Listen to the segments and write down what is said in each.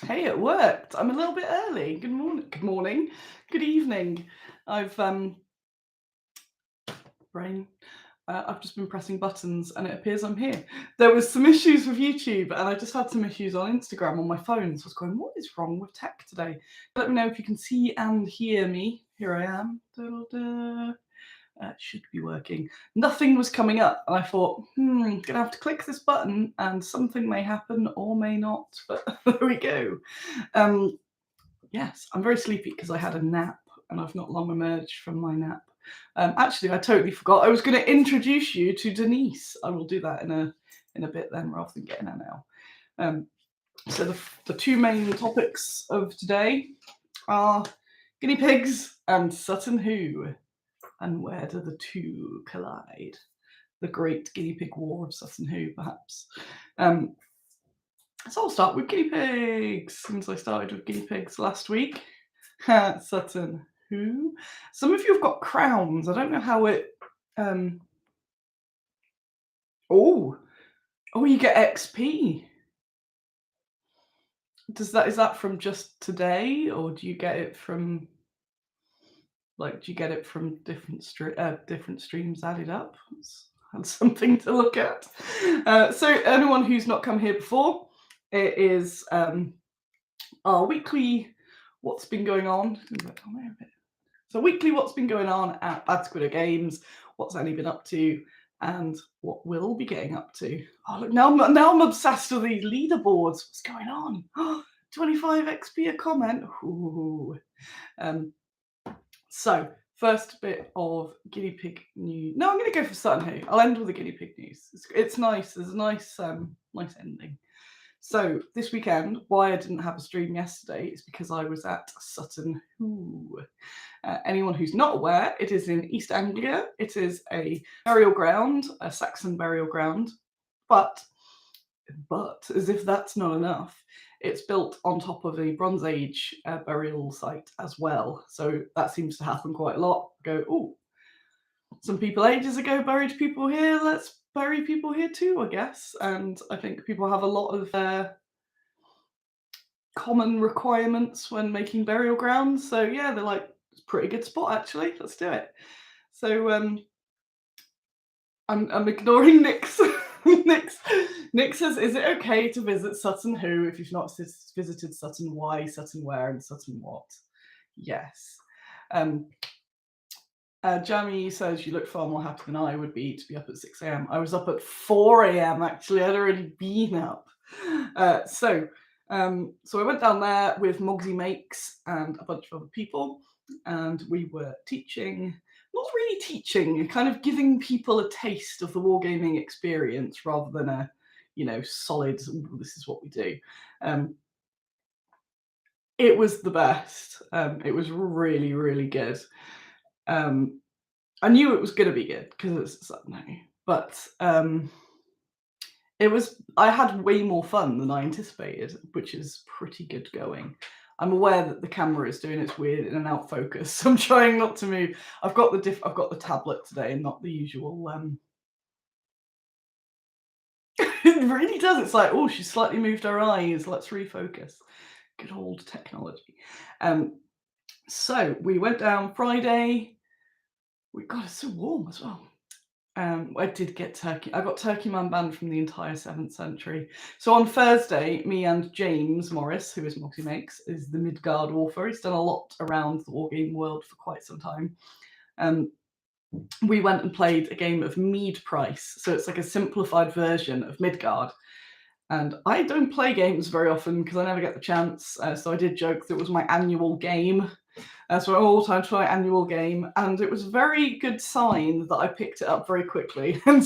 Hey, it worked. I'm a little bit early. Good morning. Good morning. Good evening. I've brain. I've just been pressing buttons, and it appears I'm here. There was some issues with YouTube, and I just had some issues on Instagram on my phone. So I was going, "What is wrong with tech today?" Let me know if you can see and hear me. Here I am. Da-da-da. It should be working. Nothing was coming up, and I thought, gonna have to click this button, and something may happen or may not. But there we go. Um, Yes, I'm very sleepy because I had a nap and I've not long emerged from my nap. Actually, I totally forgot. I was going to introduce you to Denise. I will do that in a bit then, rather than getting her now. Um, so the two main topics of today are guinea pigs and Sutton Hoo, and where do the two collide? The great guinea pig war of Sutton Hoo, perhaps. Um, so I'll start with guinea pigs, since I started with guinea pigs last week. Sutton Hoo. Some of you have got crowns. I don't know how it. Um, oh, you get XP. Is that from just today, or do you get it from do you get it from different streams added up? That's something to look at. So anyone who's not come here before, it is our weekly what's been going on. So weekly what's been going on at Squiddo Games, what's Annie been up to, and what we'll be getting up to. Oh look, now I'm obsessed with these leaderboards. What's going on? 25 XP a comment. Ooh. So first bit of guinea pig news. No, I'm going to go for Sutton Hoo. I'll end with the guinea pig news. It's nice. There's a nice ending. So this weekend, why I didn't have a stream yesterday is because I was at Sutton Hoo. Anyone who's not aware, it is in East Anglia. It is a burial ground, a Saxon burial ground, but as if that's not enough, it's built on top of a Bronze Age burial site as well. So that seems to happen quite a lot. Some people ages ago buried people here. Let's bury people here too, I guess. And I think people have a lot of common requirements when making burial grounds. So yeah, they're like, it's a pretty good spot actually. Let's do it. So I'm ignoring Nick's. Nick says, "Is it okay to visit Sutton Hoo if you've not visited Sutton? Why, Sutton where, and Sutton what?" Yes. Jamie says, "You look far more happy than I would be to be up at 6 a.m. I was up at 4 a.m. actually. I'd already been up. So I went down there with Mogsy Makes and a bunch of other people, and we were teaching. Not really teaching, kind of giving people a taste of the wargaming experience rather than a, solid, this is what we do. It was the best. It was really, really good. I knew it was going to be good because it's Sutton, but I had way more fun than I anticipated, which is pretty good going. I'm aware that the camera is doing its weird in and out focus, so I'm trying not to move. I've got the tablet today and not the usual. It really does. It's like, oh, she slightly moved her eyes. Let's refocus. Good old technology. So we went down Friday. It's so warm as well. I did get turkey. I got Turkey Man banned from the entire 7th century. So on Thursday, me and James Morris, who is Moxie Makes, is the Midgard author. He's done a lot around the wargame world for quite some time. We went and played a game of Mead Price. So it's like a simplified version of Midgard. And I don't play games very often because I never get the chance. So I did joke that it was my annual game. So all time to my annual game, and it was a very good sign that I picked it up very quickly and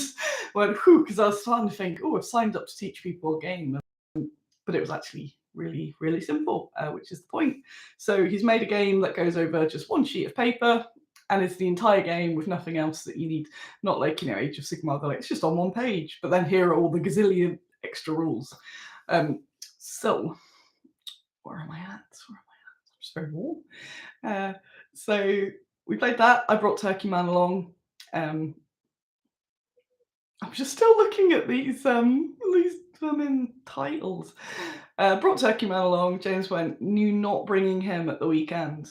went, whew, because I was starting to think, I've signed up to teach people a game, but it was actually really, really simple, which is the point. So he's made a game that goes over just one sheet of paper, and it's the entire game with nothing else that you need, not like, Age of Sigmar, it's just on one page, but then here are all the gazillion extra rules. So, where am I at? It's very warm. So we played that. I brought Turkey Man along. I'm just still looking at these blooming titles. Brought Turkey Man along. James went, "You not bringing him at the weekend?"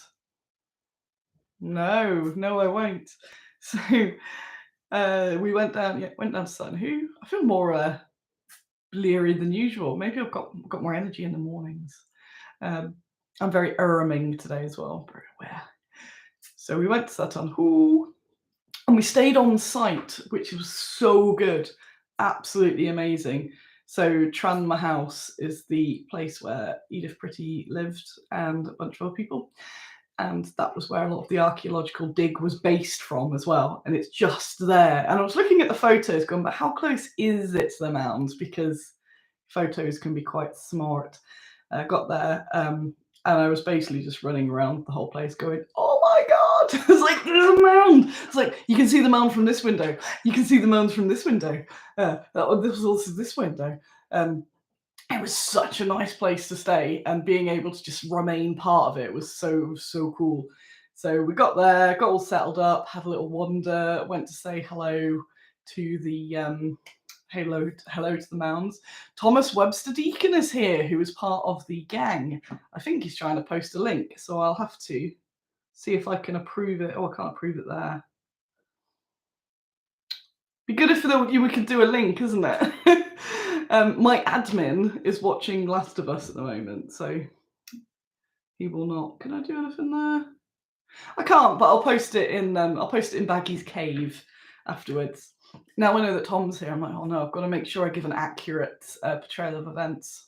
No, no, I won't. So we went down. Yeah, went down to Sutton. Who I feel more bleary than usual. Maybe I've got more energy in the mornings. Um, I'm very erming today as well. Very aware. So we went to Sutton. Who and we stayed on site, which was so good, absolutely amazing. So Tranma House is the place where Edith Pretty lived and a bunch of other people, and that was where a lot of the archaeological dig was based from as well. And it's just there. And I was looking at the photos, going, but how close is it to the mounds? Because photos can be quite smart. Got there, and I was basically just running around the whole place going, "Oh my god!" It's like, there's a mound. It's like, you can see the mound from this window. You can see the mound from this window. This was also this window. It was such a nice place to stay, and being able to just remain part of it was so cool. So we got there, got all settled up, had a little wander, went to say hello to the hello to the mounds. Thomas Webster Deacon is here, who is part of the gang. I think he's trying to post a link, so I'll have to see if I can approve it. Oh, I can't approve it there. Be good if we could do a link, isn't it? My admin is watching Last of Us at the moment, so he will not. Can I do anything there? I can't, but I'll post it in Baggy's cave afterwards. Now I know that Tom's here. I'm like, oh no, I've got to make sure I give an accurate portrayal of events.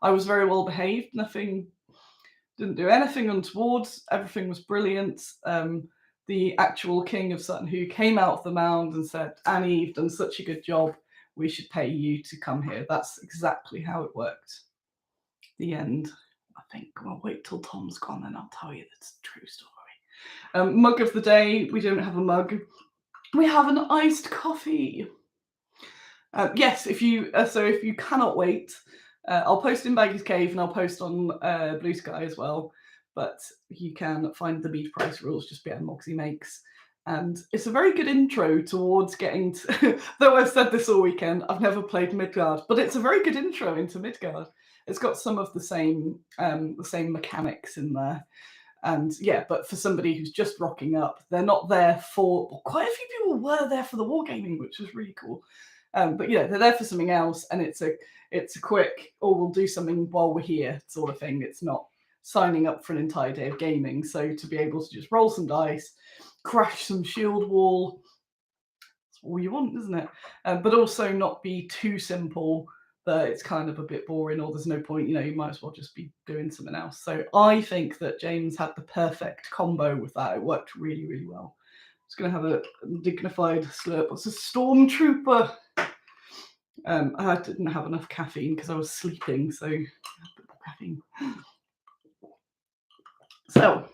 I was very well behaved. Didn't do anything untoward. Everything was brilliant. The actual king of Sutton, who came out of the mound and said, "Annie, you've done such a good job. We should pay you to come here." That's exactly how it worked. The end. I think. Well, wait till Tom's gone, and I'll tell you the true story. Mug of the day. We don't have a mug. We have an iced coffee. Yes, if you cannot wait, I'll post in Baggy's Cave and I'll post on Blue Sky as well. But you can find the mead price rules just behind Moxie Makes. And it's a very good intro towards getting to, though I've said this all weekend, I've never played Midgard, but it's a very good intro into Midgard. It's got some of the same mechanics in there. And yeah, but for somebody who's just rocking up, they're not there for, well, quite a few people were there for the wargaming, which was really cool. But yeah, they're there for something else, and it's a quick, or we'll do something while we're here sort of thing. It's not signing up for an entire day of gaming. So to be able to just roll some dice, crash some shield wall, that's all you want, isn't it? But also not be too simple that it's kind of a bit boring, or there's no point, you might as well just be doing something else. So I think that James had the perfect combo with that. It worked really, really well. Just going to have a dignified slurp. It's a stormtrooper. I didn't have enough caffeine because I was sleeping, so caffeine. So,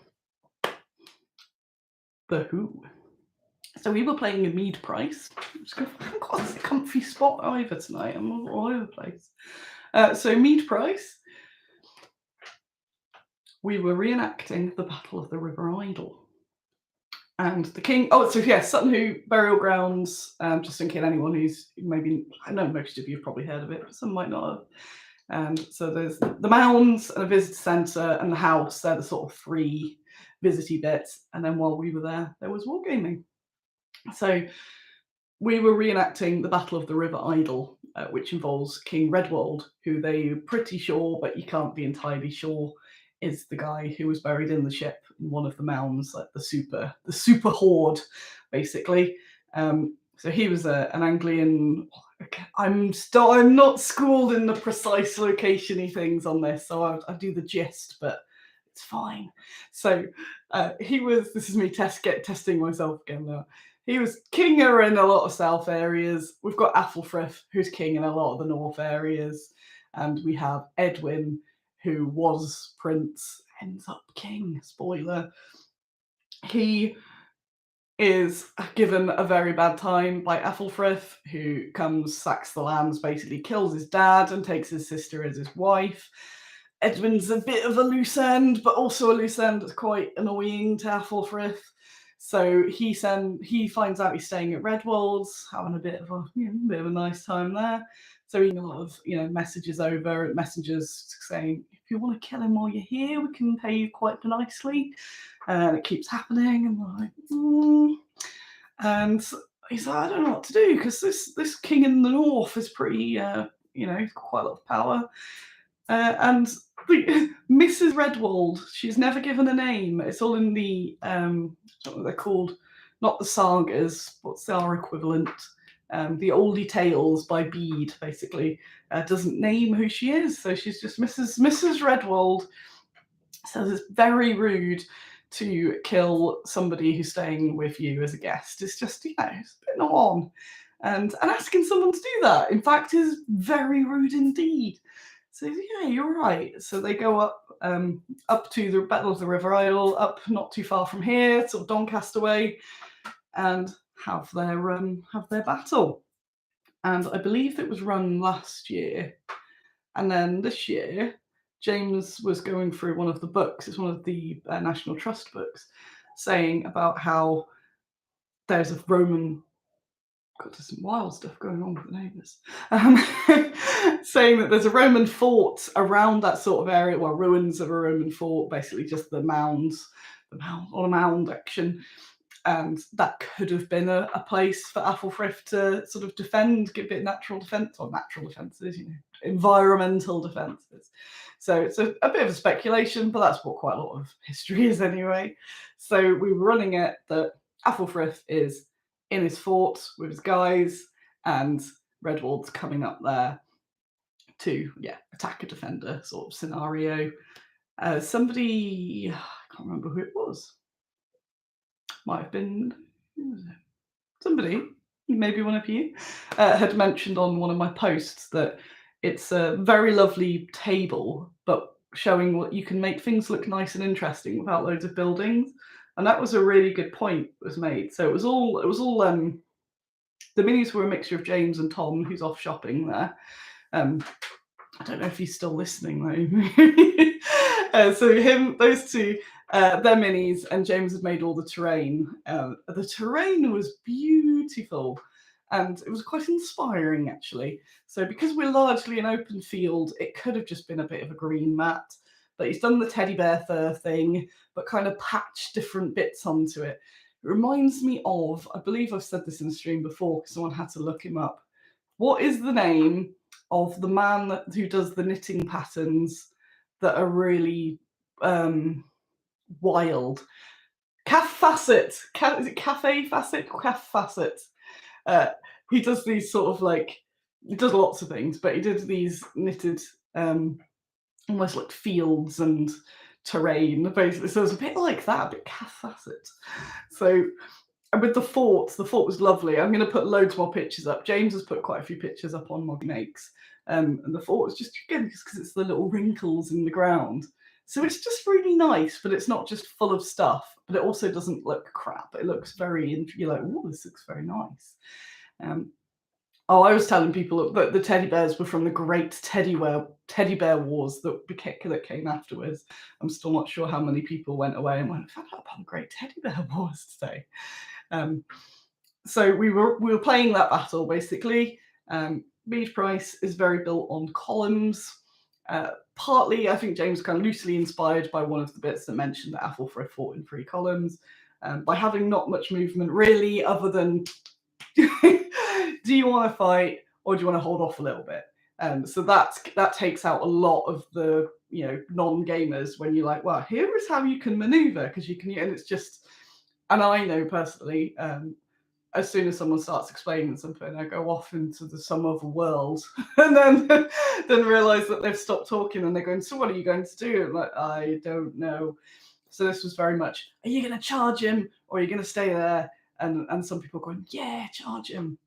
the Who. So we were playing a mead price. I've got a comfy spot over tonight. I'm all over the place. So mead price. We were reenacting the Battle of the River Idle. And the king, Sutton Hoo burial grounds, just in case anyone who's maybe, I know most of you have probably heard of it, but some might not have. And so there's the mounds and a visitor centre and the house. They're the sort of three visity bits. And then while we were there was wargaming. So we were reenacting the Battle of the River Idle, which involves King Redwald, who they're pretty sure, but you can't be entirely sure, is the guy who was buried in the ship in one of the mounds, like the super horde, basically. So he was an Anglian. I'm not schooled in the precise location-y things on this, so I do the gist, but it's fine. So he was. This is me testing myself again now. He was kinger in a lot of south areas. We've got Athelfrith, who's king in a lot of the north areas, and we have Edwin, who was prince, ends up king. Spoiler. He is given a very bad time by Athelfrith, who comes, sacks the lands, basically kills his dad and takes his sister as his wife. Edwin's a bit of a loose end, but also a loose end that's quite annoying to Athelfrith. So he finds out he's staying at Redwall's, having a bit of a nice time there. So he a lot of messages over messengers saying, if you want to kill him while you're here, we can pay you quite nicely. And it keeps happening, and we're like, and he's like, I don't know what to do, because this king in the north is pretty, he's got quite a lot of power. And Mrs. Redwald, she's never given a name. It's all in the, I don't know what they're called, not the sagas, what's our equivalent? The oldie tales by Bede, basically, doesn't name who she is. So she's just Mrs. Redwald. Says it's very rude to kill somebody who's staying with you as a guest. It's just, it's a bit not on. And asking someone to do that, in fact, is very rude indeed. So yeah, you're right. So they go up to the Battle of the River Isle, up not too far from here, sort of Doncaster way, and have their battle. And I believe it was run last year, and then this year James was going through one of the books. It's one of the National Trust books, saying about how there's a Roman. God, there's some wild stuff going on with the neighbours. Saying that there's a Roman fort around that sort of area, well, ruins of a Roman fort, basically just the mound action. And that could have been a place for Athelfrith to sort of defend, give a bit of natural defences, environmental defences. So it's a bit of a speculation, but that's what quite a lot of history is anyway. So we were running it that Athelfrith is in his fort with his guys, and Redwald's coming up there to attack a defender sort of scenario. Somebody, I can't remember who it was. Might have been somebody, maybe one of you, had mentioned on one of my posts that it's a very lovely table, but showing what you can make things look nice and interesting without loads of buildings. And that was a really good point that was made. So it was all the minis were a mixture of James and Tom, who's off shopping there. I don't know if he's still listening though. So those two, their minis, and James had made all the terrain. The terrain was beautiful, and it was quite inspiring actually. So because we're largely an open field, it could have just been a bit of a green mat, but he's done the teddy bear fur thing, but kind of patched different bits onto it. It reminds me of, I believe I've said this in the stream before because someone had to look him up. What is the name of the man who does the knitting patterns that are really wild? Calf Facet. Is it Cafe Facet? Calf Facet. He does these sort of he does lots of things, but he did these knitted almost like fields and terrain, basically. So it's a bit like that, a bit Calf Facet. So with the fort was lovely. I'm going to put loads more pictures up. James has put quite a few pictures up on Mod Makes. And the fort was just, again, just because it's the little wrinkles in the ground. So it's just really nice, but it's not just full of stuff, but it also doesn't look crap. It looks you're like, oh, this looks very nice. I was telling people that the teddy bears were from the great teddy bear wars that came afterwards. I'm still not sure how many people went away and went, I found out about the great teddy bear wars today. So we were playing that battle basically. Beach Price is very built on columns. Partly, I think James kind of loosely inspired by one of the bits that mentioned that Athelfrith fought in 3 columns, by having not much movement really, other than do you want to fight or do you want to hold off a little bit? So that takes out a lot of the non-gamers when you're like, well, here is how you can maneuver, because you can, and it's just, and I know personally, as soon as someone starts explaining something, I go off into some other world, and then realise that they've stopped talking and they're going, so what are you going to do? I'm like, I don't know. So this was very much, are you going to charge him or are you going to stay there? And some people going, yeah, charge him.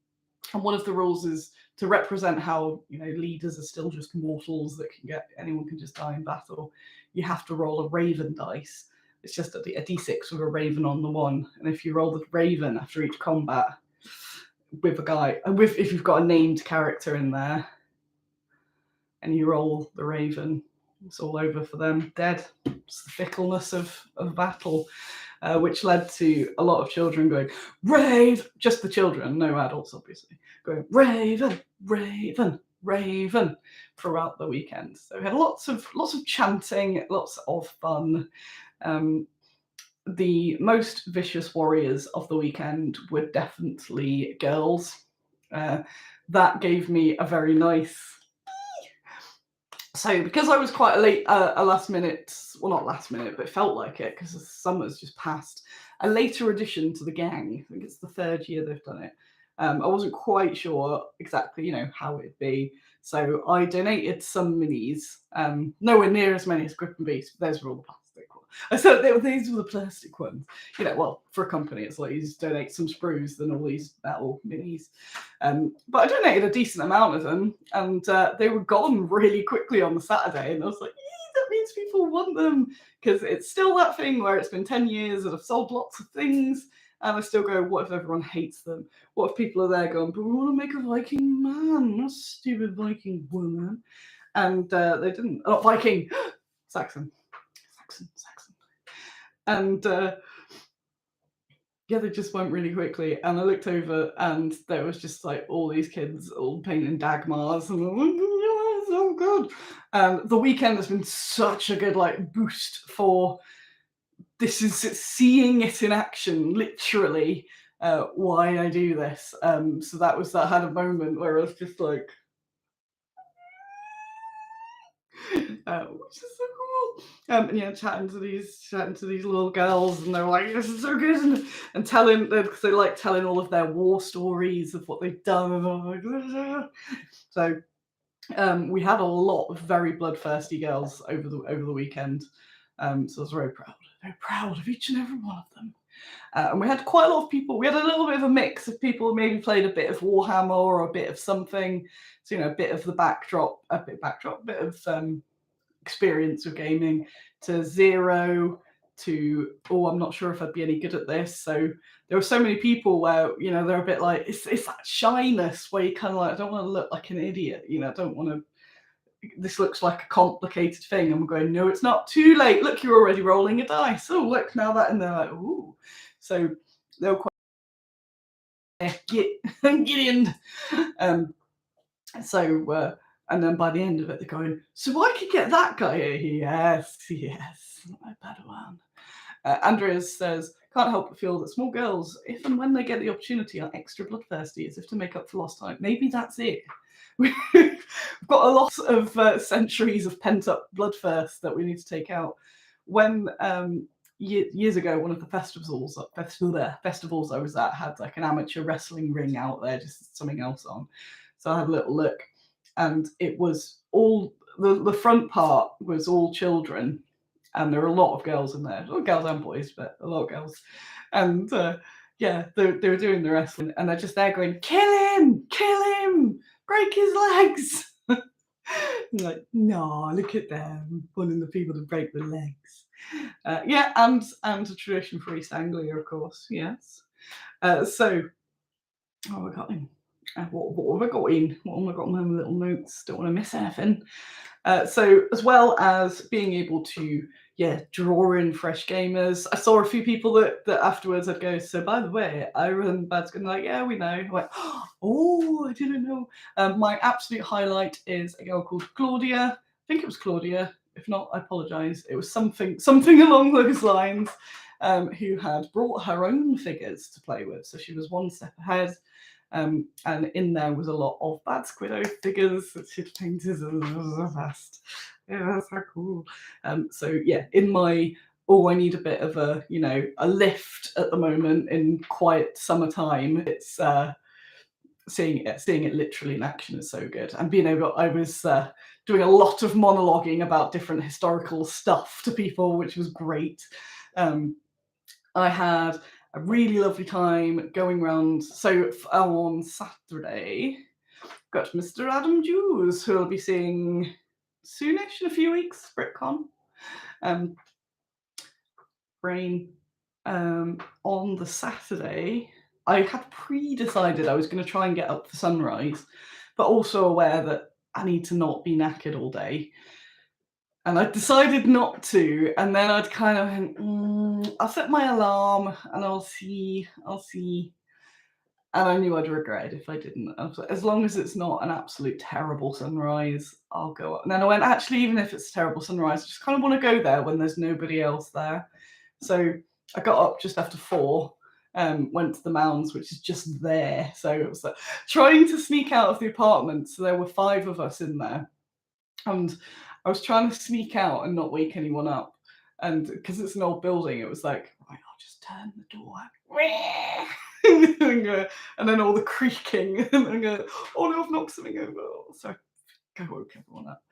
And one of the rules is to represent how leaders are still just mortals that anyone can just die in battle. You have to roll a raven dice. It's just a d6 with a raven on the one, and if you roll the raven after each combat with a guy, and if you've got a named character in there, and you roll the raven, It's all over for them, dead. It's the fickleness of battle, which led to a lot of children going, Rave! Just the children, no adults, obviously, going, Raven, Raven, Raven, throughout the weekend. So we had lots of chanting, lots of fun. The most vicious warriors of the weekend were definitely girls. That gave me a very nice. So because I was quite a last minute, well, not last minute, but it felt like it because the summer's just passed, a later addition to the gang. I think it's the 3rd year they've done it. I wasn't quite sure exactly, how it'd be. So I donated some minis, nowhere near as many as Grip and Beast, but those were all the plastic ones. I said these were the plastic ones. Well, for a company, it's like you just donate some sprues than all these metal minis. But I donated a decent amount of them, and they were gone really quickly on the Saturday. And I was like, that means people want them, because it's still that thing where it's been 10 years and I've sold lots of things. And I still go, what if everyone hates them? What if people are there going, but we want to make a Viking man, not a stupid Viking woman? And they didn't. Not Viking, Saxon. And yeah, they just went really quickly. And I looked over and there was just like all these kids all painting Dagmars. And I'm like, oh, so good. And the weekend has been such a good like boost for this, is seeing it in action, literally, why I do this. So that had a moment where I was just like, which is so cool. And chatting to these little girls, and they're like, "This is so good," and telling, because they like telling all of their war stories of what they've done, and I'm like, so we had a lot of very bloodthirsty girls over the weekend. So I was very proud of each and every one of them. And we had quite a lot of people. We had a little bit of a mix of people who maybe played a bit of Warhammer or a bit of something. So, a bit of the backdrop, a bit of experience of gaming, to zero to, oh, I'm not sure if I'd be any good at this. So there were so many people where, they're a bit like, it's that shyness where you kind of like, I don't want to look like an idiot. I don't want to, this looks like a complicated thing. And we're going, no, it's not, too late. Look, you're already rolling a dice. Oh, look, now that, and they're like, ooh. So they were quite, get in. And then by the end of it, they're going, so I could get that guy here. Yes, my Padawan. Andreas says, can't help but feel that small girls, if and when they get the opportunity, are extra bloodthirsty, as if to make up for lost time. Maybe that's it. We've got a lot of centuries of pent-up bloodthirst that we need to take out. When years ago, one of the festivals I was at had like an amateur wrestling ring out there, just something else on. So I had a little look, and it was all the front part was all children, and there were a lot of girls in there, well, girls and boys, but a lot of girls. And they were doing the wrestling, and they're just there going, kill him, break his legs. I'm like, no, look at them, wanting the people to break the legs. And a tradition for East Anglia, of course, yes. So, what have I got in? What have I got in? What have I got in my little notes? Don't want to miss anything. So, as well as being able to, draw in fresh gamers, I saw a few people that afterwards I'd go, so by the way, Iron Bad's going like, yeah, we know. I went, oh, I didn't know. My absolute highlight is a girl called Claudia. I think it was Claudia. If not, I apologise. It was something along those lines, who had brought her own figures to play with. So she was one step ahead. And in there was a lot of bad Squiddo figures that she'd painted so fast. Yeah, that's so cool. In my, I need a bit of a lift at the moment in quiet summertime. It's seeing it literally in action is so good. And I was doing a lot of monologuing about different historical stuff to people, which was great. I had a really lovely time going around. So on Saturday, got Mr. Adam Jews, who I'll be seeing soonish, in a few weeks, BritCon. Brain. On the Saturday, I had pre-decided I was going to try and get up for sunrise, but also aware that I need to not be knackered all day. And I decided not to, and then I'd kind of went, I'll set my alarm and I'll see. And I knew I'd regret it if I didn't. I was like, as long as it's not an absolute terrible sunrise, I'll go up. And then I went, actually, even if it's a terrible sunrise, I just kind of want to go there when there's nobody else there. So I got up just after 4, went to the mounds, which is just there. So it was like trying to sneak out of the apartment. So there were 5 of us in there. And I was trying to sneak out and not wake anyone up. And because it's an old building, it was like, right, I'll just turn the door. And then all the creaking, and then go, oh no, I've knocked something over. So I woke everyone up.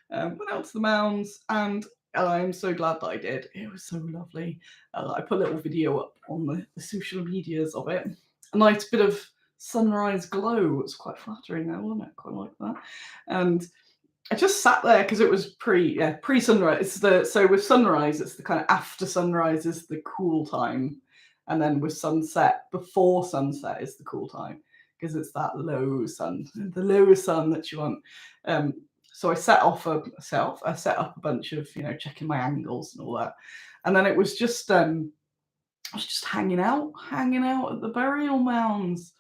Went out to the mounds, and I'm so glad that I did. It was so lovely. I put a little video up on the social medias of it. A nice bit of sunrise glow. It was quite flattering there, wasn't it? Quite like that. And I just sat there because it was pre-sunrise. So with sunrise, it's the kind of after sunrise is the cool time, and then with sunset, before sunset is the cool time because it's that low sun, the lower sun that you want. So I set up a bunch of checking my angles and all that, and then it was just I was just hanging out at the burial mounds.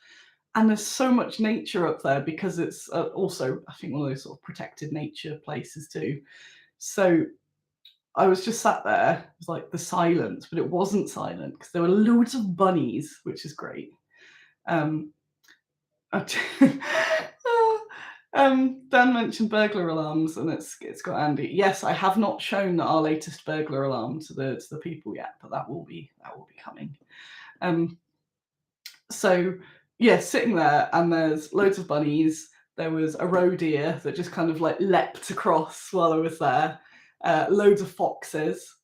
And there's so much nature up there because it's also, I think, one of those sort of protected nature places too. So I was just sat there. It was like the silence, but it wasn't silent because there were loads of bunnies, which is great. Um, Dan mentioned burglar alarms, and it's got Andy. Yes, I have not shown our latest burglar alarm to the people yet, but that will be coming. So yeah, sitting there, and there's loads of bunnies. There was a roe deer that just kind of like leapt across while I was there. Loads of foxes.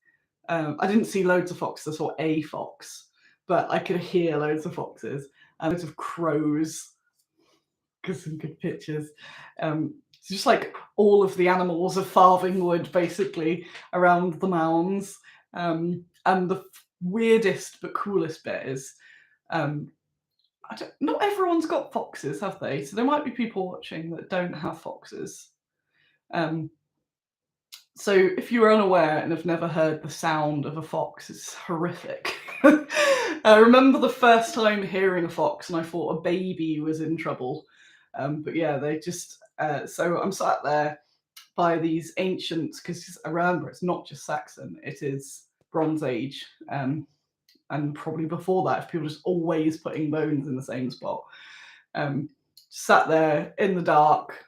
I didn't see loads of foxes, I saw a fox, but I could hear loads of foxes and loads of crows. Because some good pictures. It's just like all of the animals of Farthingwood basically around the mounds. And the weirdest but coolest bit is not everyone's got foxes, have they? So there might be people watching that don't have foxes. So if you're unaware and have never heard the sound of a fox, it's horrific. I remember the first time hearing a fox and I thought a baby was in trouble. But yeah, they just... so I'm sat there by these ancients, because remember, it's not just Saxon, it is Bronze Age. And probably before that, if people just always putting bones in the same spot. Sat there in the dark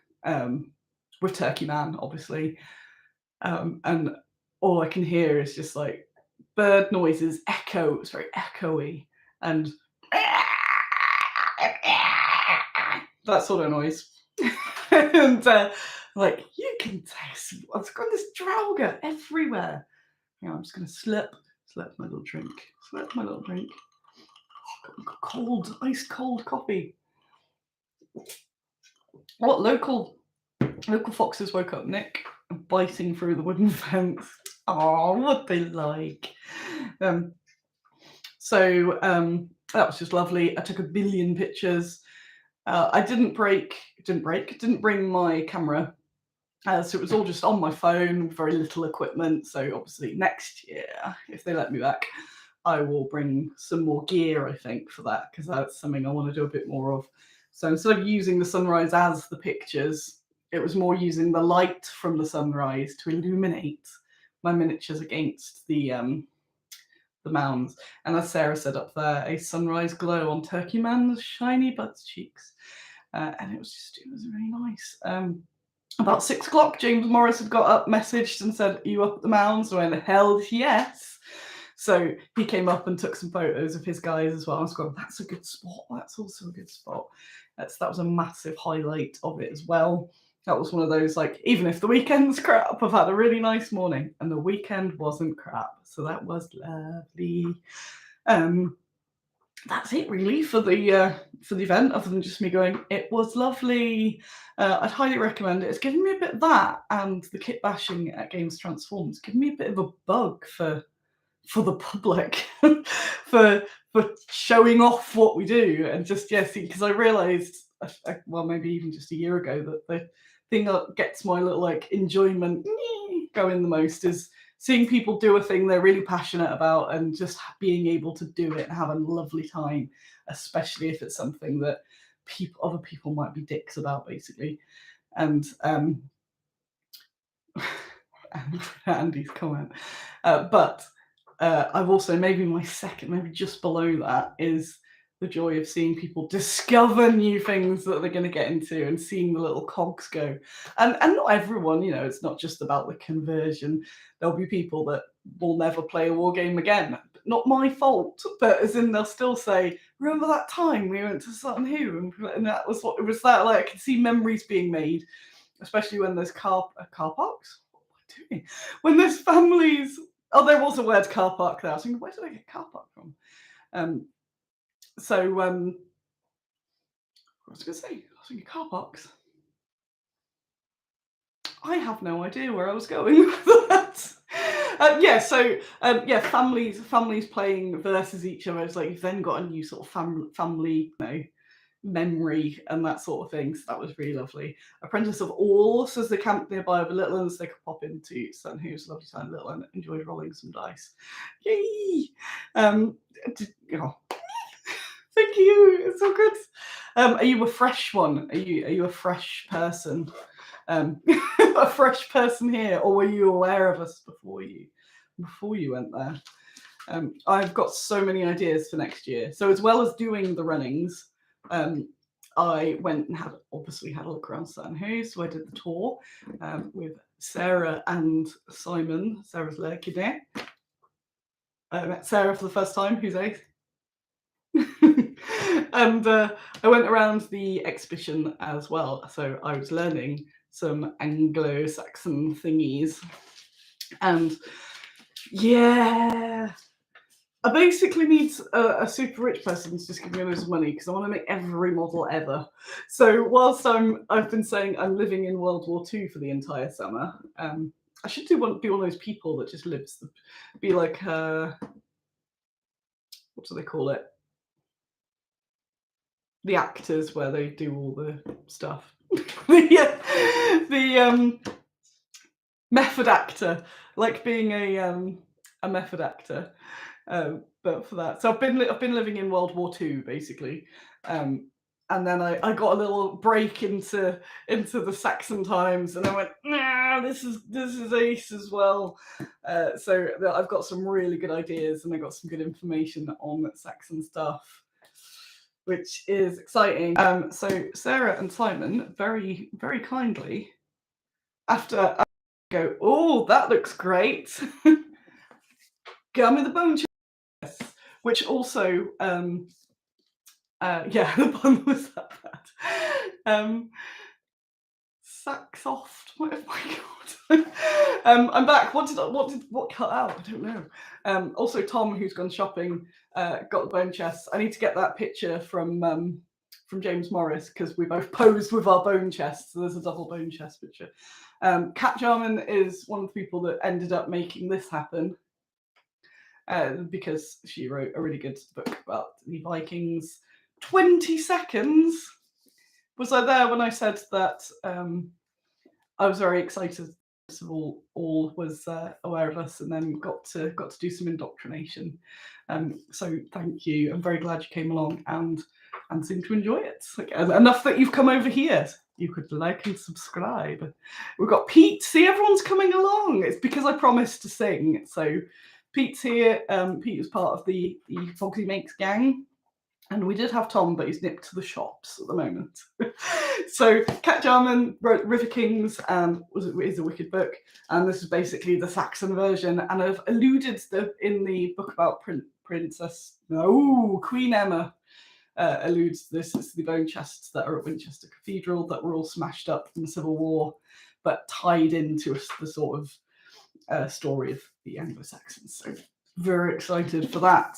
with Turkey Man, obviously. And all I can hear is just like bird noises, echo. It's very echoey. And that sort of noise. And like, you can taste, I've got this drauga everywhere. Yeah, I'm just going to slurp my little drink. Cold, ice cold coffee. What local foxes woke up Nick biting through the wooden fence. Oh, what they like. So that was just lovely. I took a billion pictures. I didn't bring my camera. So it was all just on my phone, very little equipment. So obviously next year, if they let me back, I will bring some more gear, I think, for that, because that's something I want to do a bit more of. So instead of using the sunrise as the pictures, it was more using the light from the sunrise to illuminate my miniatures against the mounds. And as Sarah said up there, a sunrise glow on Turkey Man's shiny butt cheeks. And it was really nice. About 6 o'clock, James Morris had got up, messaged and said, "Are you up at the mounds?" And I went, "Hell yes." So he came up and took some photos of his guys as well. I was going, that's a good spot. That's also a good spot. That was a massive highlight of it as well. That was one of those, like, even if the weekend's crap, I've had a really nice morning, and the weekend wasn't crap. So that was lovely. That's it really for the event, other than just me going, it was lovely. I'd highly recommend it. It's given me a bit of that, and the kit bashing at Games Transformed. It's given me a bit of a bug for the public, for showing off what we do, and just because I realised, well, maybe even just a year ago, that thing that gets my little like enjoyment going the most is seeing people do a thing they're really passionate about and just being able to do it and have a lovely time, especially if it's something that other people might be dicks about, basically. And and Andy's comment. But I've also, maybe my second, maybe just below that, is the joy of seeing people discover new things that they're going to get into and seeing the little cogs go. And not everyone, you know, it's not just about the conversion. There'll be people that will never play a war game again. Not my fault, but as in they'll still say, remember that time we went to Sutton and that was what it was. That like I can see memories being made, especially when there's car parks. What am I doing? When there's families. Oh, there was a word car park there. I was thinking, where did I get car park from? What was I going to say? I was thinking car parks. I have no idea where I was going with that. Families playing versus each other. It's like you've then got a new sort of family, you know, memory and that sort of thing. So that was really lovely. Apprentice of All says the camp nearby of the little ones they could pop into. Sutton who's lovely time little and enjoyed rolling some dice. Yay! Thank you. It's so good. Are you a fresh one? Are you a fresh person? A fresh person here, or were you aware of us before you went there? I've got so many ideas for next year. So as well as doing the runnings, I went and had a look around Sutton House. So I did the tour with Sarah and Simon. Sarah's lurking. I met Sarah for the first time, who's 8th. And I went around the exhibition as well. So I was learning some Anglo-Saxon thingies. And yeah, I basically need a super rich person to just give me loads of money because I want to make every model ever. So whilst I've been saying I'm living in World War II for the entire summer, I should be one of those people that just lives, be like, what do they call it? The actors where they do all the stuff. the method actor, like being a method actor. But for that, so I've been living in World War II basically, and then I got a little break into the Saxon times, and I went, nah, this is ace as well. So I've got some really good ideas, and I got some good information on Saxon stuff, which is exciting. So Sarah and Simon very, very kindly, after I go, oh, that looks great. Got me the bone chest, which also, the bun was that bad. Sacksoft. Oh my god. I'm back. What cut out? I don't know. Also Tom, who's gone shopping, got the bone chest. I need to get that picture from James Morris because we both posed with our bone chests. So there's a double bone chest picture. Kat Jarman is one of the people that ended up making this happen. Because she wrote a really good book about the Vikings. 20 seconds. Was I there when I said that I was very excited? First of all was aware of us, and then got to do some indoctrination. So thank you. I'm very glad you came along and seem to enjoy it. Like, enough that you've come over here. You could like and subscribe. We've got Pete. See, everyone's coming along. It's because I promised to sing. So Pete's here. Pete was part of the Fogsy Makes gang. And we did have Tom, but he's nipped to the shops at the moment. So Kat Jarman wrote River Kings and is a wicked book. And this is basically the Saxon version. And I've alluded in the book about Queen Emma, alludes to this. It's the bone chests that are at Winchester Cathedral that were all smashed up in the Civil War, but tied into the sort of story of the Anglo-Saxons. So very excited for that.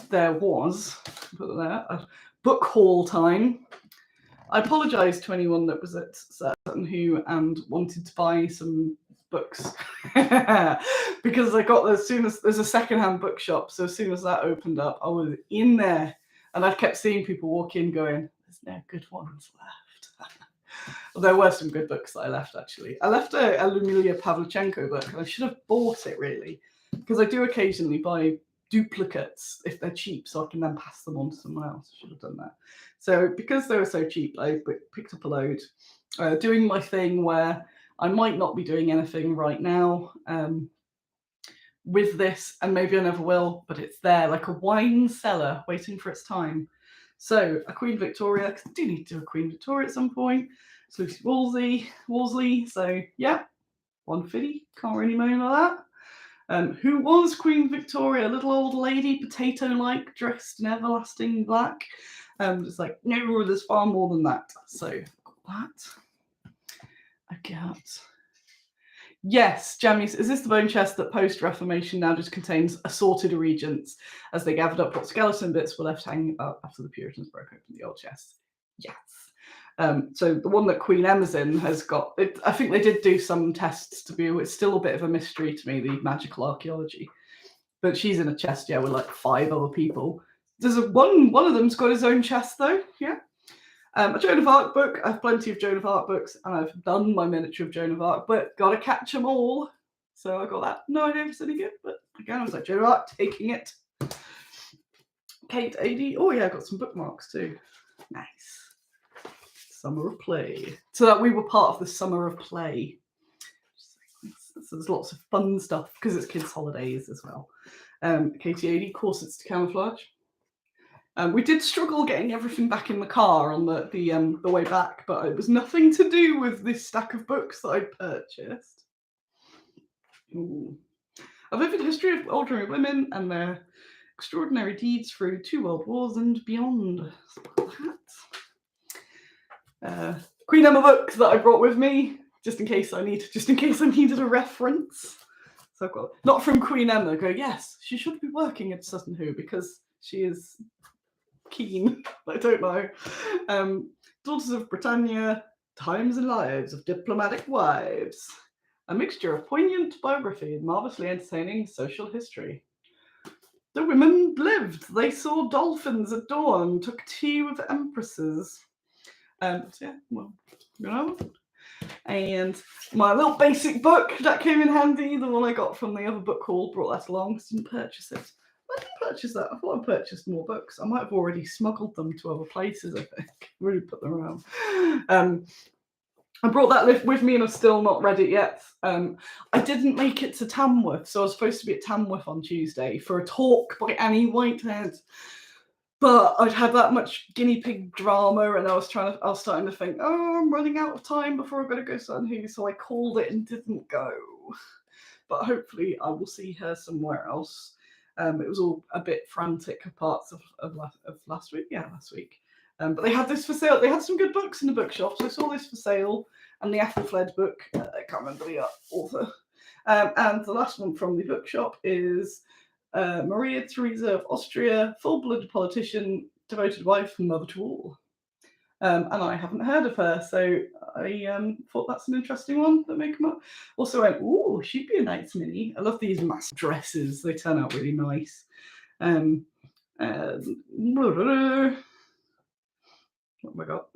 There was a book haul time. I apologise to anyone that was at Sutton who and wanted to buy some books because I got as soon as there's a secondhand bookshop. So as soon as that opened up, I was in there, and I kept seeing people walk in going, "There's no good ones left." There were some good books that I left, actually. I left a Lumilia Pavlichenko book, and I should have bought it, really, because I do occasionally buy duplicates if they're cheap, so I can then pass them on to someone else. I should have done that. So because they were so cheap, I picked up a load, doing my thing where I might not be doing anything right now with this, and maybe I never will, but it's there like a wine cellar waiting for its time. So a Queen Victoria, because I do need to do a Queen Victoria at some point. It's Lucy Wolseley, so yeah, 150, can't really moan like that. Who was Queen Victoria? A little old lady, potato-like, dressed in everlasting black. It's like, no, there's far more than that. So, that. I got. Yes, Jammies, is this the bone chest that post-Reformation now just contains assorted regents as they gathered up what skeleton bits were left hanging about after the Puritans broke open the old chest? Yes. So the one that Queen Emma's in has got, I think they did do some tests to view. It's still a bit of a mystery to me, the magical archaeology. But she's in a chest, yeah, with like 5 other people. There's one of them's got his own chest though, yeah. A Joan of Arc book. I have plenty of Joan of Arc books, and I've done my miniature of Joan of Arc, but gotta catch them all. So I got that. No idea if it's any good, but again, I was like, Joan of Arc, taking it. Kate AD. Oh yeah, I got some bookmarks too. Nice. Summer of Play. So that we were part of the Summer of Play. So there's lots of fun stuff because it's kids' holidays as well. Katie AD, corsets to camouflage. We did struggle getting everything back in the car on the way back, but it was nothing to do with this stack of books that I purchased. Ooh. A vivid history of ordinary women and their extraordinary deeds through 2 world wars and beyond. Queen Emma book that I brought with me, just in case I needed a reference. So I've got, not from Queen Emma, go, yes, she should be working at Sutton Hoo because she is keen. I don't know. Daughters of Britannia, Times and Lives of Diplomatic Wives. A mixture of poignant biography and marvellously entertaining social history. The women lived. They saw dolphins at dawn, took tea with empresses. So yeah, well, you know. And my little basic book that came in handy, the one I got from the other book haul, brought that along. Didn't purchase it. I didn't purchase that. I thought I purchased more books. I might have already smuggled them to other places, I think. Really put them around. I brought that with me and I've still not read it yet. I didn't make it to Tamworth, so I was supposed to be at Tamworth on Tuesday for a talk by Annie Whitehead. But I'd had that much guinea pig drama, and I was starting to think, oh, I'm running out of time before I've got to go Sutton Hoo, so I called it and didn't go. But hopefully I will see her somewhere else. It was all a bit frantic parts of last week. Yeah, last week. But they had this for sale. They had some good books in the bookshop. So I saw this for sale, and the Ethelfled book. I can't remember the author. And the last one from the bookshop is Maria Theresa of Austria, full-blooded politician, devoted wife, and mother to all. And I haven't heard of her, so I thought that's an interesting one that may come up. Also went, ooh, she'd be a nice mini. I love these mask dresses. They turn out really nice. What have I got?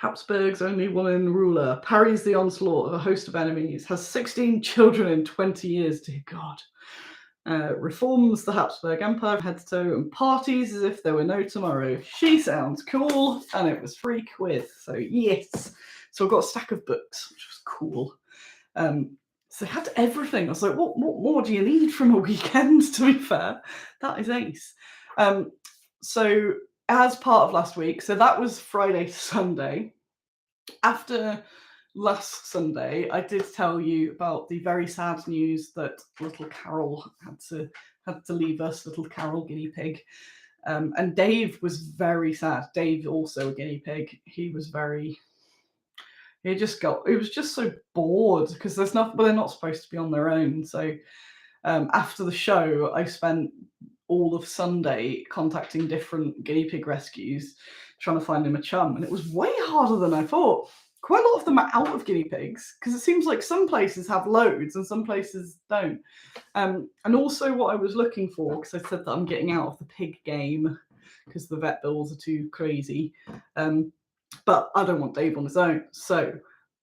Habsburg's only woman ruler parries the onslaught of a host of enemies, has 16 children in 20 years, dear God. Reforms the Habsburg Empire head to toe and parties as if there were no tomorrow. She sounds cool, and it was £3. So yes. So I got a stack of books, which was cool. So I had everything. I was like, what more do you need from a weekend, to be fair? That is ace. So as part of last week, so that was Friday to Sunday. After last Sunday, I did tell you about the very sad news that little Carol had to leave us, little Carol guinea pig. And Dave was very sad. Dave, also a guinea pig. He was just so bored because they're not supposed to be on their own. So after the show, I spent all of Sunday contacting different guinea pig rescues, trying to find him a chum, and it was way harder than I thought. Quite a lot of them are out of guinea pigs because it seems like some places have loads and some places don't. And also what I was looking for, because I said that I'm getting out of the pig game because the vet bills are too crazy. but I don't want Dave on his own. So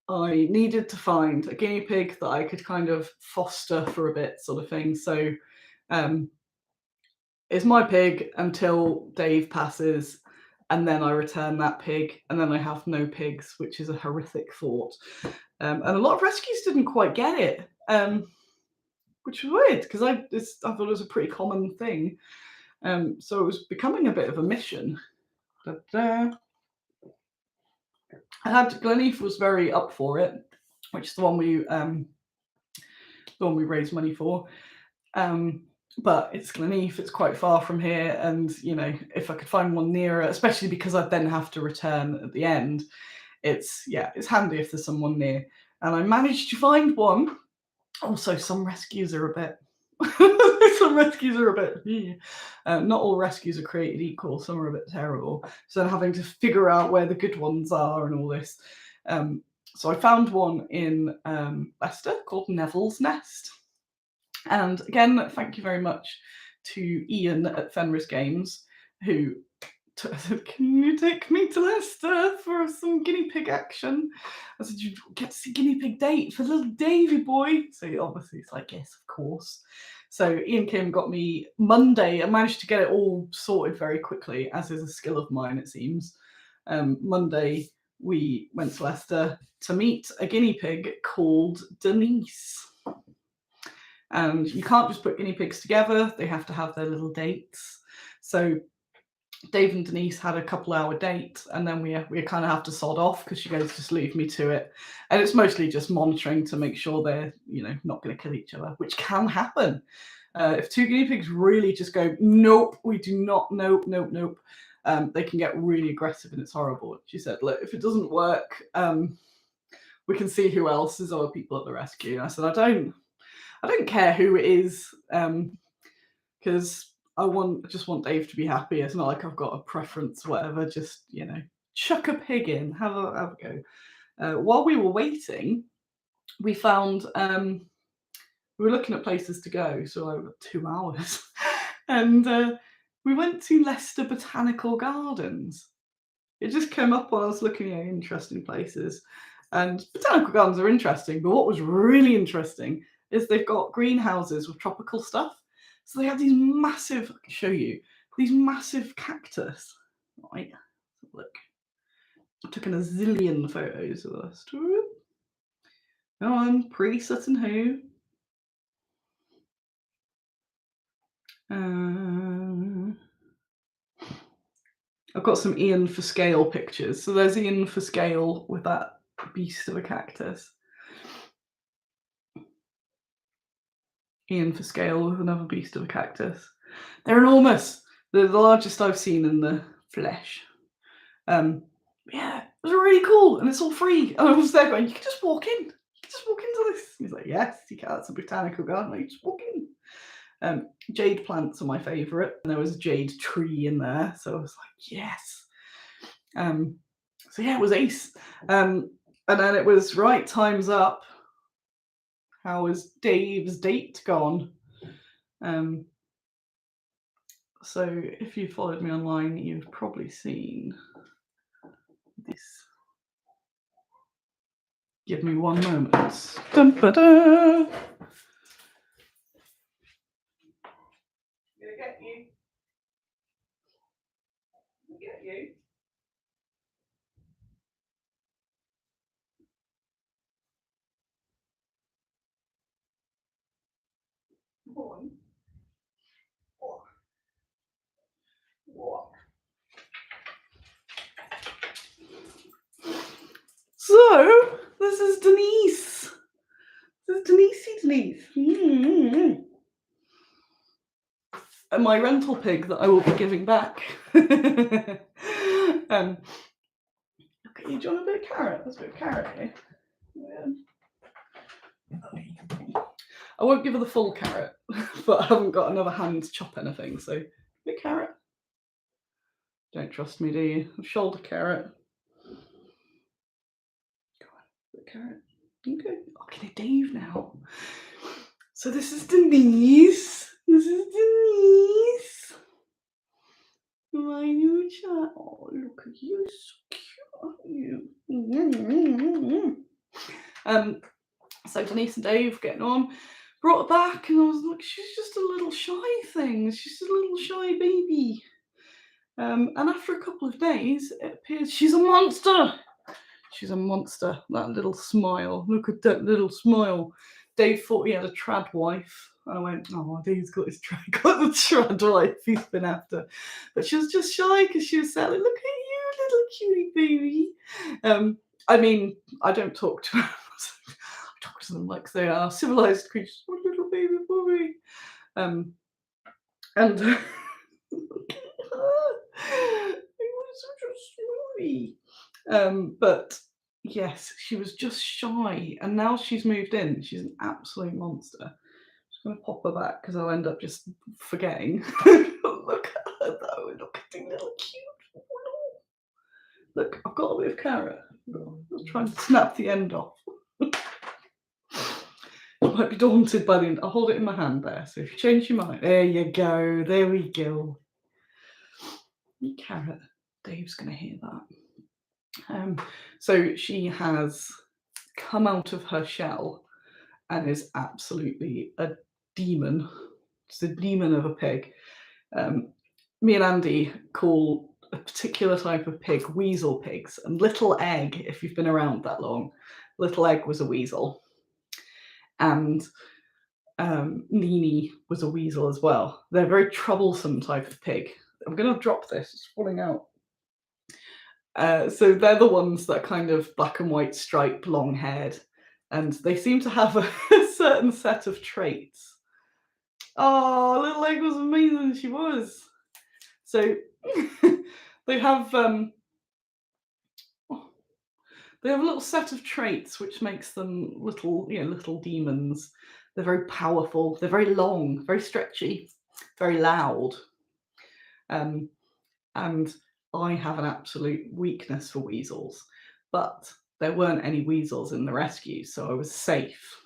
I needed to find a guinea pig that I could kind of foster for a bit, sort of thing. So it's my pig until Dave passes, and then I return that pig, and then I have no pigs, which is a horrific thought. And a lot of rescues didn't quite get it, which was weird because I thought it was a pretty common thing. So it was becoming a bit of a mission. But I had Gleneath was very up for it, which is the one we raised money for. But it's Gleneath, it's quite far from here, and you know, if I could find one nearer, especially because I'd then have to return at the end, it's handy if there's someone near. And I managed to find one. Also, some rescues are a bit not all rescues are created equal. Some are a bit terrible. So I'm having to figure out where the good ones are and all this. So I found one in Leicester called Neville's Nest. And again, thank you very much to Ian at Fenris Games, who said, "Can you take me to Leicester for some guinea pig action?" I said, "You get to see guinea pig date for little Davy boy." So obviously it's like, yes, of course. So Ian Kim got me Monday. I managed to get it all sorted very quickly, as is a skill of mine, it seems. Monday, we went to Leicester to meet a guinea pig called Denise. And you can't just put guinea pigs together, they have to have their little dates. So Dave and Denise had a couple-hour date, and then we kind of have to sod off because she goes, "Just leave me to it." And it's mostly just monitoring to make sure they're, you know, not going to kill each other, which can happen. If two guinea pigs really just go, "Nope, we do not, nope, nope, nope," they can get really aggressive, and it's horrible. She said, "Look, if it doesn't work, we can see who else is other people at the rescue." And I said, I don't care who it is, because I just want Dave to be happy. It's not like I've got a preference, whatever. Just, you know, chuck a pig in, have a go. While we were waiting, we found we were looking at places to go, so over 2 hours, and we went to Leicester Botanical Gardens. It just came up while I was looking at interesting places. And botanical gardens are interesting, but what was really interesting is they've got greenhouses with tropical stuff. So they have these massive, I can show you, these massive cactus. Right, look. I've taken a zillion photos of this. Go on, pre-Sutton who? I've got some Ian for scale pictures. So there's Ian for scale with that beast of a cactus. Ian for scale with another beast of a cactus. They're enormous. They're the largest I've seen in the flesh. Yeah, it was really cool, and it's all free. And I was there going, "You can just walk in. You can just walk into this." He's like, "Yes, you can. It's a botanical garden. Like, just walk in." Jade plants are my favourite, and there was a jade tree in there, so I was like, "Yes." So yeah, it was ace. And then it was right. Time's up. How is Dave's date gone? So if you followed me online, you've probably seen this. Give me one moment. Dun-ba-da. I'm gonna get you. I'm gonna get you. One. What? So this is Denise. This is Denise. Mm-hmm. And my rental pig that I will be giving back. Look at you. Do you want a bit of carrot? There's a bit of carrot here. Yeah. I won't give her the full carrot, but I haven't got another hand to chop anything, so a bit of carrot. Don't trust me, do you? Shoulder carrot. Go on, bit of carrot. Okay, I'll get Dave now. So this is Denise. This is Denise. My new child. Oh, look at you, so cute. So Denise and Dave getting on, brought her back, and I was like, she's just a little shy thing. She's a little shy baby. And after a couple of days, it appears she's a monster. She's a monster. That little smile. Look at that little smile. Dave thought he had a trad wife. I went, oh, Dave's got got the trad wife he's been after. But she was just shy because she was saying, look at you, little cutie baby. I mean, I don't talk to her. I talk to them like they are civilized creatures. Oh, little baby boy. And it was such a story. But yes, she was just shy, and now she's moved in. She's an absolute monster. I'm just going to pop her back because I'll end up just forgetting. Look at her though. Look at the little cute. Look, I've got a bit of carrot. I'm trying to snap the end off. You might be daunted by the end. I'll hold it in my hand there. So if you change your mind, there you go. There we go. Carrot. Dave's going to hear that. So she has come out of her shell and is absolutely a demon. It's a demon of a pig. Me and Andy call a particular type of pig weasel pigs, and Little Egg, if you've been around that long, Little Egg was a weasel, and Nini was a weasel as well. They're a very troublesome type of pig. I'm going to drop this, it's falling out. So they're the ones that are kind of black and white striped, long haired, and they seem to have a certain set of traits. Oh, Little Egg was amazing, she was. So they have a little set of traits which makes them little demons. They're very powerful, they're very long, very stretchy, very loud. And I have an absolute weakness for weasels, but there weren't any weasels in the rescue, so I was safe.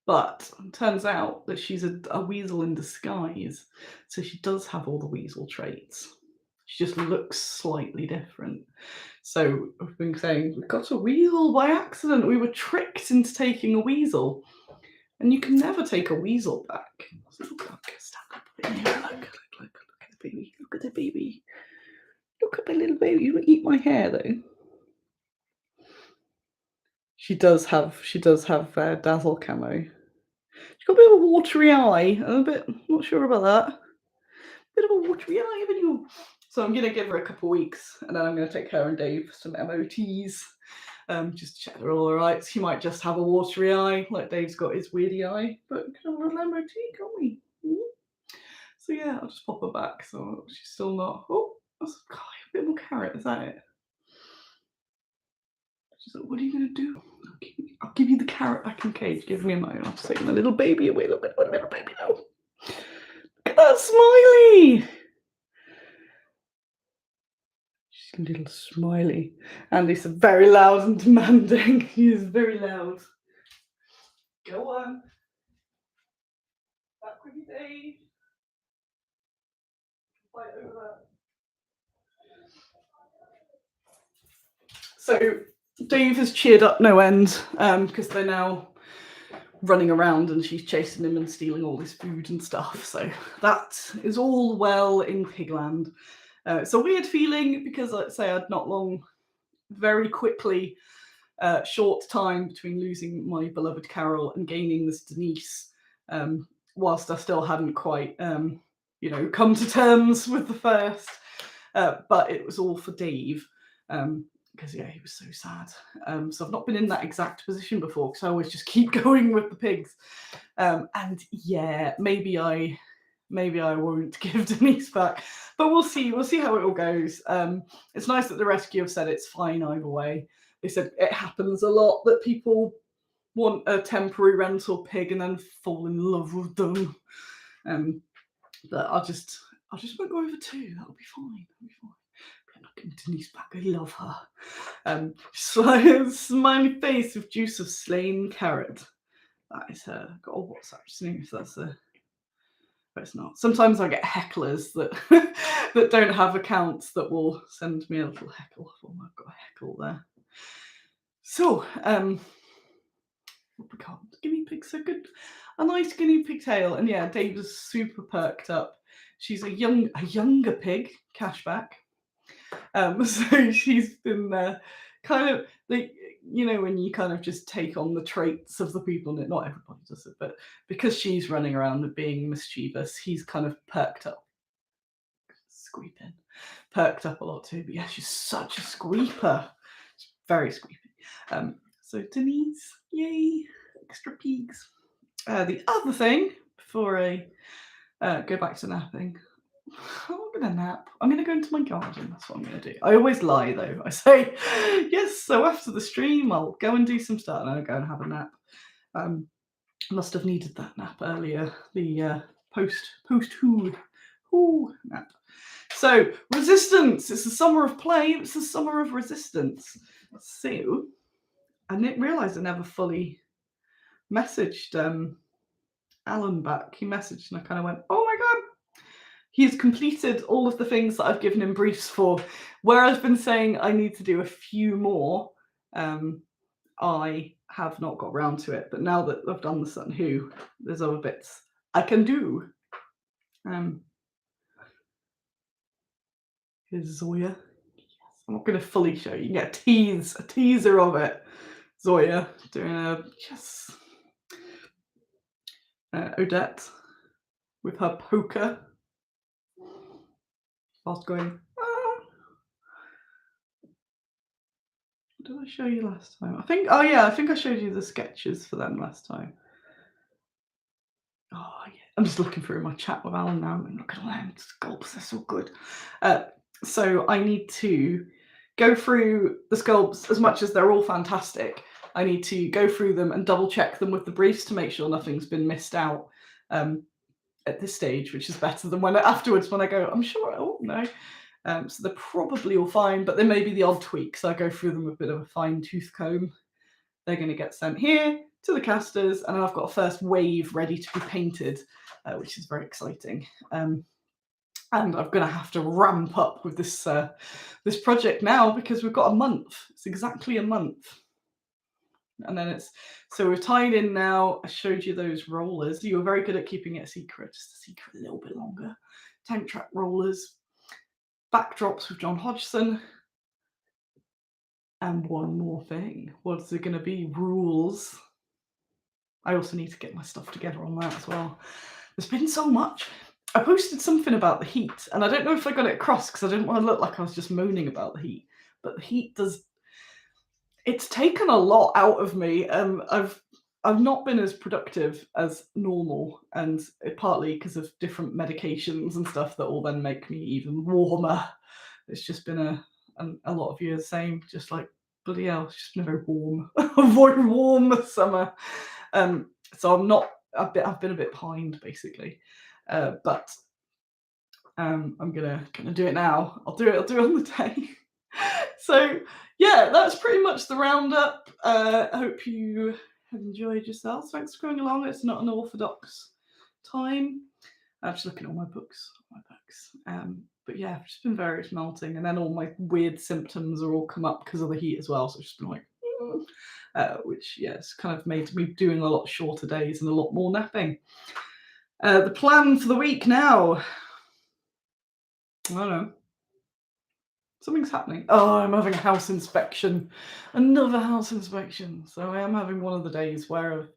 But it turns out that she's a weasel in disguise, so she does have all the weasel traits. She just looks slightly different. So I've been saying, we got a weasel by accident. We were tricked into taking a weasel. And you can never take a weasel back. Look at the baby. Look at the baby. Look at the little baby. You eat my hair though. She does have dazzle camo. She's got a bit of a watery eye. I'm a bit not sure about that. Bit of a watery eye, haven't you? So I'm gonna give her a couple of weeks, and then I'm gonna take her and Dave for some MOTs. Just to check they're all alright. She might just have a watery eye, like Dave's got his weirdy eye, but we can have an MOT, can't we? So yeah, I'll just pop her back. So she's still not. Oh, that's a bit more carrot. Is that it? She's like, what are you gonna do? I'll give you the carrot back in the cage. Give me a moment. I'll just take my little baby away. Look at my little baby now. Look at that smiley. She's a little smiley. Andy's very loud and demanding. He is very loud. Go on. Back with you, Dave. Fight over that. So Dave has cheered up no end because they're now running around and she's chasing him and stealing all his food and stuff. So that is all well in Pigland. It's a weird feeling because, like I say, I'd not long, very quickly, short time between losing my beloved Carol and gaining this Denise, whilst I still hadn't quite, come to terms with the first. But it was all for Dave. Because he was so sad. So I've not been in that exact position before because I always just keep going with the pigs. And yeah, maybe I won't give Denise back, but we'll see. We'll see how it all goes. It's nice that the rescue have said it's fine either way. They said it happens a lot that people want a temporary rental pig and then fall in love with them. But I'll just won't go over two. That'll be fine. I'm not getting Denise back. I love her. Smiley face with juice of slain carrot. That is her. I've got a WhatsApp just seeing if that's a. But it's not. Sometimes I get hecklers that that don't have accounts that will send me a little heckle. Oh, I've got a heckle there. So, what we got? Guinea pigs are good. A nice guinea pig tail, and yeah, Dave is super perked up. She's a younger pig, cashback. So she's been kind of like, you know, when you kind of just take on the traits of the people in it. Not everybody does it, but because she's running around and being mischievous, he's kind of perked up. Squeeping, perked up a lot too. But yeah, she's such a squeeper. She's very squeepy. So Denise, yay, extra pigs. The other thing before I go back to napping, I'm gonna nap. I'm gonna go into my garden. That's what I'm gonna do. I always lie though. I say yes. So after the stream, I'll go and do some stuff, and I'll go and have a nap. Must have needed that nap earlier. The post who nap. So resistance. It's the summer of play. It's the summer of resistance. So I didn't realise I never fully messaged Alan back. He messaged, and I kind of went, "Oh my god." He's completed all of the things that I've given him briefs for. Where I've been saying I need to do a few more, I have not got round to it. But now that I've done the Sutton Who, there's other bits I can do. Here's Zoya. Yes, I'm not going to fully show you. You can get a teaser of it. Zoya doing a yes. Odette with her poker. Fast going. What did I show you last time? I think I showed you the sketches for them last time. Oh yeah, I'm just looking through my chat with Alan now and look at all them sculpts, they're so good. So I need to go through the sculpts as much as they're all fantastic. I need to go through them and double check them with the briefs to make sure nothing's been missed out at this stage, which is better than when afterwards when I go, I'm sure, oh no. So they're probably all fine, but there may be the odd tweaks. I go through them with a bit of a fine tooth comb. They're going to get sent here to the casters, and I've got a first wave ready to be painted, which is very exciting. And I'm going to have to ramp up with this this project now because we've got a month. It's exactly a month. And then so we're tied in now. I showed you those rollers. You were very good at keeping it a secret, just a secret a little bit longer. Tank track rollers, backdrops with John Hodgson. And one more thing. What's it going to be? Rules. I also need to get my stuff together on that as well. There's been so much. I posted something about the heat, and I don't know if I got it across because I didn't want to look like I was just moaning about the heat. But the heat it's taken a lot out of me. I've not been as productive as normal, and partly because of different medications and stuff that will then make me even warmer. It's just been a lot of years same, just like bloody hell. It's just been a very warm, a very warm summer. So I've been a bit behind basically, but I'm gonna do it now. I'll do it on the day. So yeah, that's pretty much the roundup. I hope you have enjoyed yourselves. Thanks for coming along. It's not an orthodox time. I'm just looking at all my books. But yeah, I've just been very melting, and then all my weird symptoms are all come up because of the heat as well. So it's just been like, which yeah, it's kind of made me doing a lot shorter days and a lot more napping. The plan for the week now. I don't know. Something's happening. Oh, I'm having a house inspection. Another house inspection. So I am having one of the days where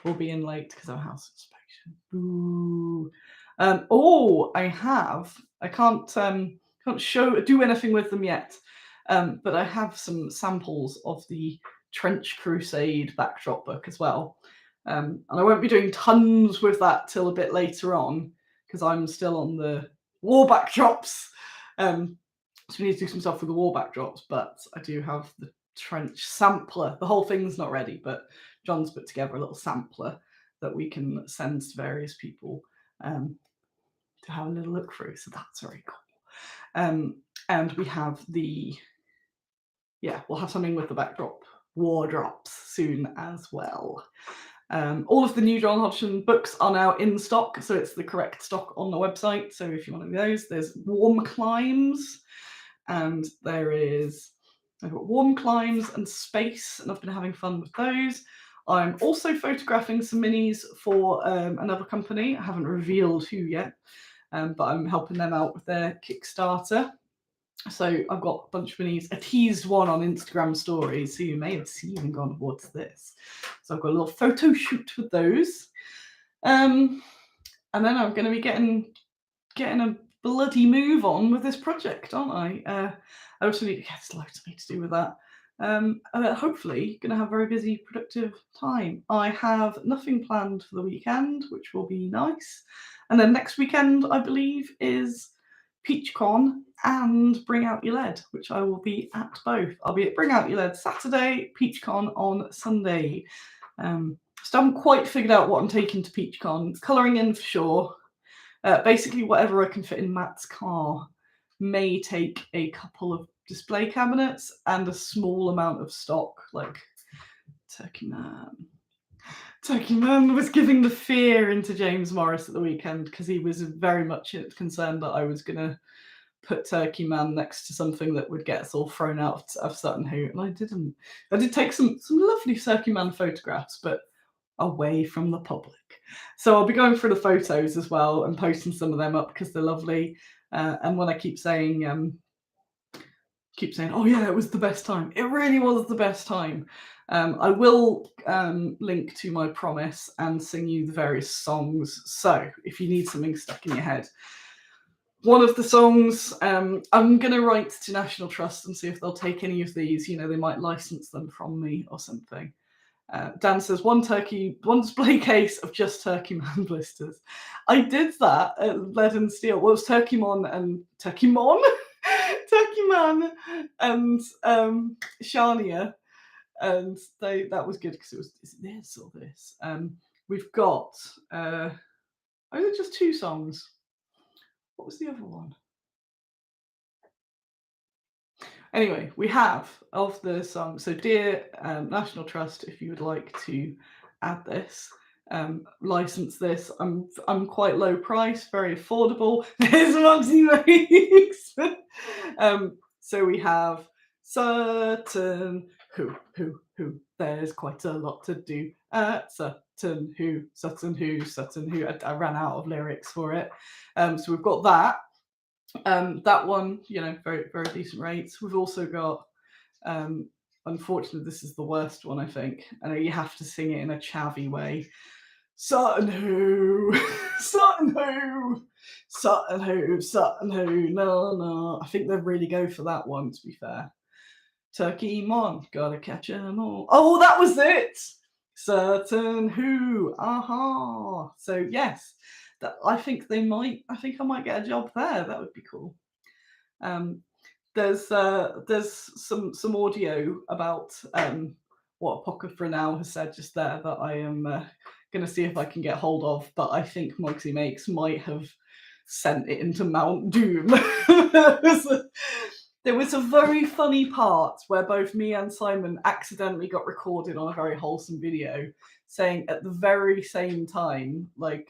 we'll be in late because of a house inspection. Ooh. I can't do anything with them yet. But I have some samples of the Trench Crusade backdrop book as well. And I won't be doing tons with that till a bit later on because I'm still on the war backdrops. So we need to do some stuff with the war backdrops, but I do have the trench sampler. The whole thing's not ready, but John's put together a little sampler that we can send to various people to have a little look through. So that's very cool. And we have we'll have something with the backdrop war drops soon as well. All of the new John Hodgson books are now in stock, so it's the correct stock on the website. So if you want those, there's Warm Climes, and there is I've got warm climbs and space, and I've been having fun with those. I'm also photographing some minis for another company. I haven't revealed who yet, but I'm helping them out with their Kickstarter. So I've got a bunch of minis. I teased one on Instagram stories, so you may have seen and gone, what's this? So I've got a little photo shoot with those. And then I'm going to be getting a bloody move on with this project, aren't I? I also need, there's loads I need to do with that. Hopefully going to have a very busy, productive time. I have nothing planned for the weekend, which will be nice. And then next weekend, I believe, is PeachCon and Bring Out Your Lead, which I will be at both. I'll be at Bring Out Your Lead Saturday, PeachCon on Sunday. Still haven't quite figured out what I'm taking to PeachCon. Colouring in for sure. Basically, whatever I can fit in Matt's car. May take a couple of display cabinets and a small amount of stock, like Turkey Man. Turkey Man was giving the fear into James Morris at the weekend because he was very much concerned that I was going to put Turkey Man next to something that would get us all thrown out of Sutton Hoot, and I didn't. I did take some lovely Turkey Man photographs, but away from the public. So I'll be going through the photos as well and posting some of them up because they're lovely. And when I keep saying, oh yeah, it was the best time. It really was the best time. I will link to my promise and sing you the various songs. So if you need something stuck in your head, one of the songs, I'm going to write to National Trust and see if they'll take any of these. You know, they might license them from me or something. Dan says one display case of just Turkey Man blisters. I did that at Lead and Steel. Well, it was Turkey Man and Shania, and that was good because it was this or this. We've got just 2 songs. What was the other one? Anyway, we have of the song. So, dear National Trust, if you would like to add this, license this, I'm quite low price, very affordable. There's Moxie Makes. So we have Sutton who. There's quite a lot to do. Sutton who. I ran out of lyrics for it. So we've got that. That one, very, very decent rates. We've also got, unfortunately, this is the worst one, I think. I know you have to sing it in a chavvy way. Sutton who, Sutton who, Sutton who, Sutton who, no. I think they'd really go for that one, to be fair. Turkey Mon, gotta catch 'em all. Oh, that was it! Sutton who, aha. So, yes. I think I might get a job there. That would be cool. There's some audio about what Apocrypha Now has said just there that I am going to see if I can get hold of, but I think Moxie Makes might have sent it into Mount Doom. There was a very funny part where both me and Simon accidentally got recorded on a very wholesome video saying at the very same time, like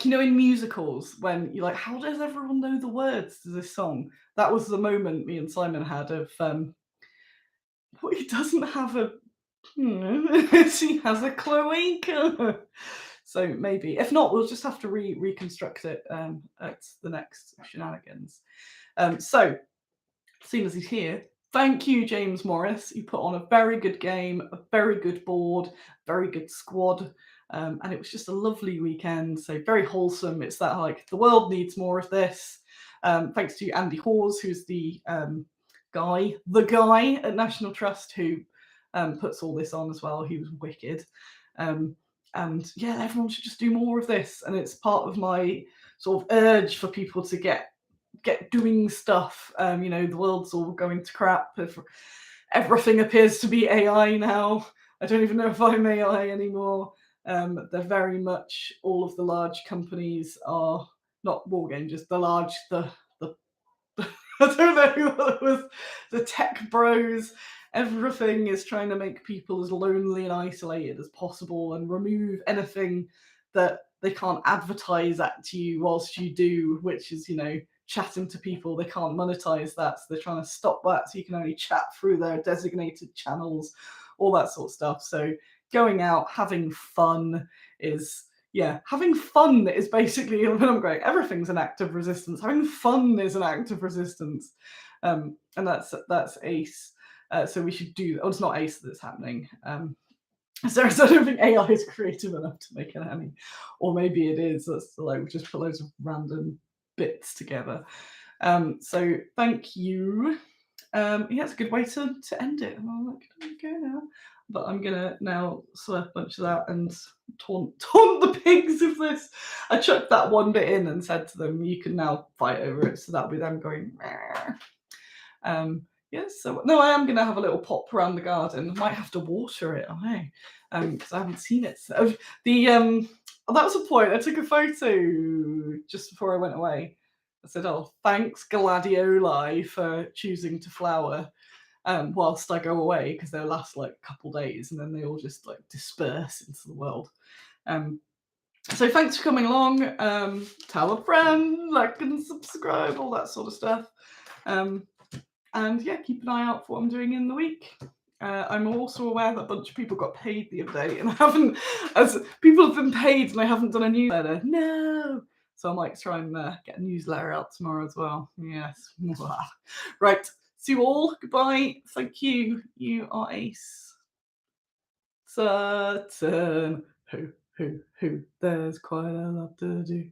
in musicals when you're like, how does everyone know the words to this song? That was the moment me and Simon had of he doesn't have a she has a cloaca. So maybe if not, we'll just have to reconstruct it at the next shenanigans. So seeing as he's here, thank you, James Morris. You put on a very good game, a very good board, very good squad. And it was just a lovely weekend. So very wholesome. It's that the world needs more of this. Thanks to Andy Hawes, who's the guy at National Trust who puts all this on as well. He was wicked. And yeah, everyone should just do more of this. And it's part of my sort of urge for people to get doing stuff. The world's all going to crap. Everything appears to be AI now. I don't even know if I'm AI anymore. They're very much, all of the large companies are not Wargaming, just the I don't know what it was, the tech bros. Everything is trying to make people as lonely and isolated as possible and remove anything that they can't advertise at you whilst you do, which is, chatting to people. They can't monetize that, so they're trying to stop that. So you can only chat through their designated channels, all that sort of stuff. So going out, having fun is, yeah, having fun is basically when I'm going, everything's an act of resistance. Having fun is an act of resistance. And that's ACE. So we should do, oh, it's not ACE that's happening. So I don't think AI is creative enough to make an Annie, or maybe it is. That's like we just put loads of random bits together. So thank you. Yeah, it's a good way to end it. And I'm like, okay now, but I'm gonna now slurp a bunch of that and taunt the pigs of this. I chucked that one bit in and said to them, "You can now fight over it." So that'll be them going. Yes, so no, I am going to have a little pop around the garden. I might have to water it, I know, because I haven't seen it. So oh, that was a point. I took a photo just before I went away. I said, "Oh, thanks gladioli for choosing to flower whilst I go away, because they'll last like a couple days and then they all just like disperse into the world." So thanks for coming along. Tell a friend, like and subscribe, all that sort of stuff. And yeah, keep an eye out for what I'm doing in the week. I'm also aware that a bunch of people got paid the other day, and I haven't, as people have been paid, and I haven't done a newsletter. No! So I might try and get a newsletter out tomorrow as well. Yes. Right. See you all. Goodbye. Thank you. You are ace. Sutton. Who. There's quite a lot to do.